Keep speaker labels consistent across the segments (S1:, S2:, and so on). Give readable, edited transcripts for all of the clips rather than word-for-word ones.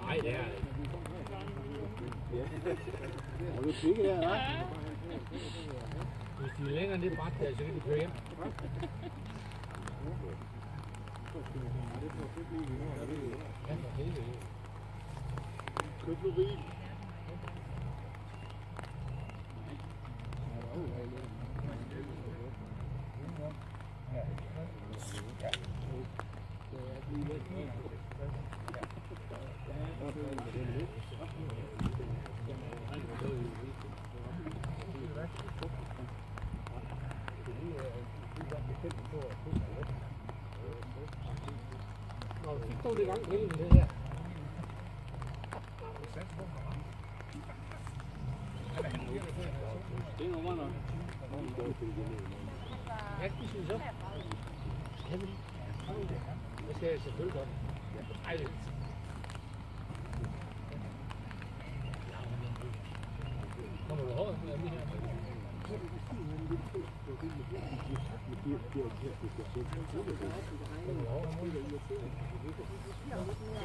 S1: Nej, det er det.
S2: Har du kigget der, hva'?
S1: Hvis de er længere ned bræt der, så kan de køre hjem. Ja, for helvede.
S2: Køb du rig?
S1: Nå, du fik dog det gang hele det her.
S2: Det er nummer nok.
S1: Hvad skal vi så? Det skal jeg selvfølgelig godt. Ej, det kommer du over med det her?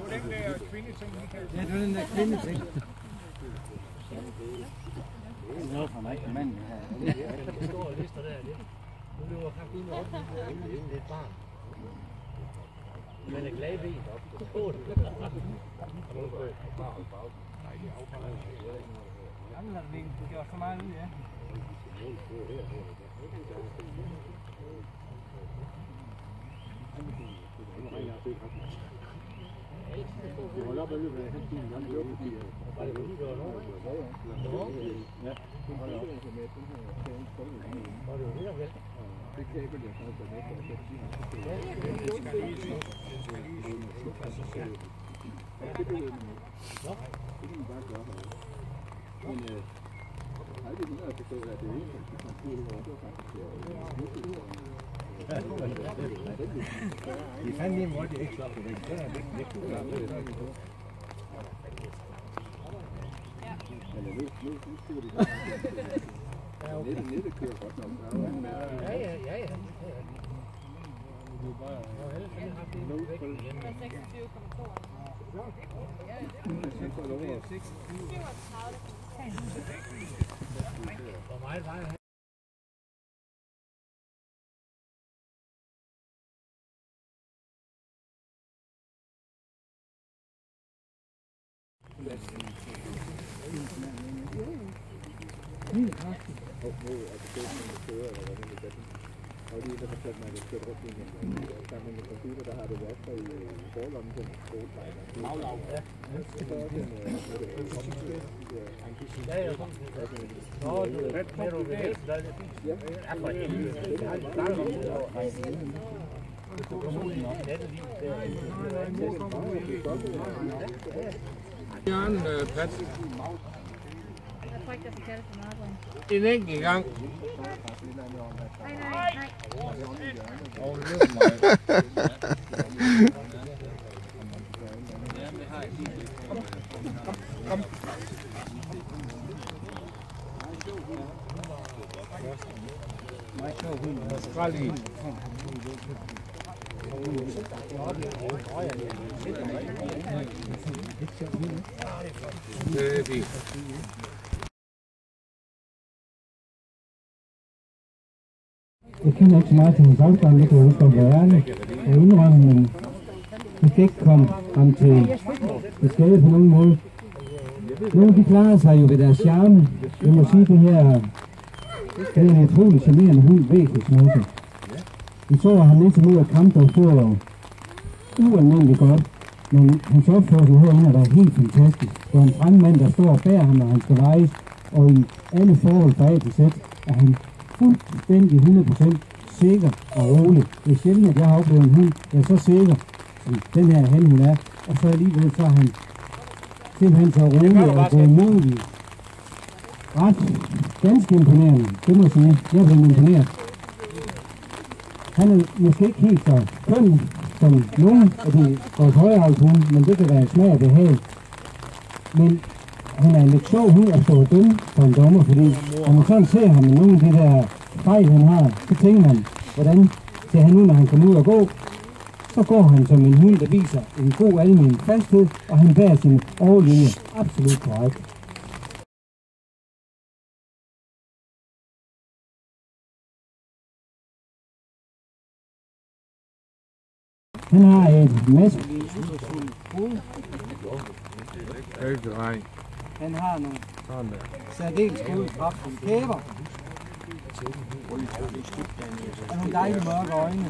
S3: Det er den der kvindeting, Michael.
S2: Ja, det er den der kvindeting. Det er noget for mig, manden her.
S1: Der står og lister der. Nu løber han ud med åbningen. Det er et barn. Men er glad i benet op. Det står det. Nej, det er afklaret.
S3: Jamen, du gjorde så meget ud, ja.
S2: Det holder op at løbe af hans bil. Han løber på bilen.
S1: Var det ude, der var nogen?
S2: Ja, det holder op.
S1: Var det jo det, der vel?
S2: Det kan jeg ikke lide, at jeg kan sige.
S1: Ja, det skal lige slås sig selv.
S2: Det kan man bare gøre. Men jeg har ikke noget at forstå, at det er ikke, at man skulle have det faktisk.
S1: De fandt lige måde, de ikke slår på det. Det er det ikke.
S2: Men nu skriver de godt. Nettet kører godt nok.
S1: Ja. Hvor meget var det?
S2: Og lige der fortalte mig, at jeg kørte rundt i sammen med min computer, der har det været der i forlommen på en skolevejder.
S1: Maglav, ja.
S2: Så er det en
S1: Ja, ja. Nå, du er du ved det? Ja, for helvede. Det har de snakket om det over. Det kunne komme ud i nattelivet der.
S3: Jørgen Pat.
S4: Jeg tror ikke, jeg skal kalde det for meget, Brian.
S3: En enkelt gang.
S4: Nej.
S3: Og det er mig. Kom. Australien. Det er fint.
S5: Jeg kender ikke så meget til hans afstand, det kan jeg huske at være ærlig og indrømme, men det kan ikke komme ham til skade på nogen måde. Nogle de klarer sig jo ved deres charme. Jeg må sige, det her det er en utrolig charmerende hund, væsensmæssigt. Vi så ham næsten ud af kamp, der så ualmindeligt godt, men hans opførsel herinde har været helt fantastisk. Det er en fremmand, der står og bærer ham, når han skal vejes, og i alle forhold fra A til Z er han fuldstændig 100% sikker og rolig. Det er sjældent, at jeg har oplevet en hund, der er så sikker, som den her han hun er, og så alligevel så er han simpelthen så rolig og godmodig. Ret ganske imponerende, det må jeg sige. Jeg er blevet imponeret. Han er måske ikke helt så køn som nogen af de vores højreavlshunde, men det kan være smag og behag. Men han er en lidt sjov hund at stå og dømme for en dommer, fordi når man sådan ser ham med nogle af de der fejl, han har, så tænker man, hvordan ser han ud, når han kommer ud og går. Så går han som en hund, der viser en god almen fasthed, og han bærer sin overlinje absolut korrekt. Han har et masse. Han har nogle særdeles gode kraftige kæber. Og nogle dejlige mørke øjne.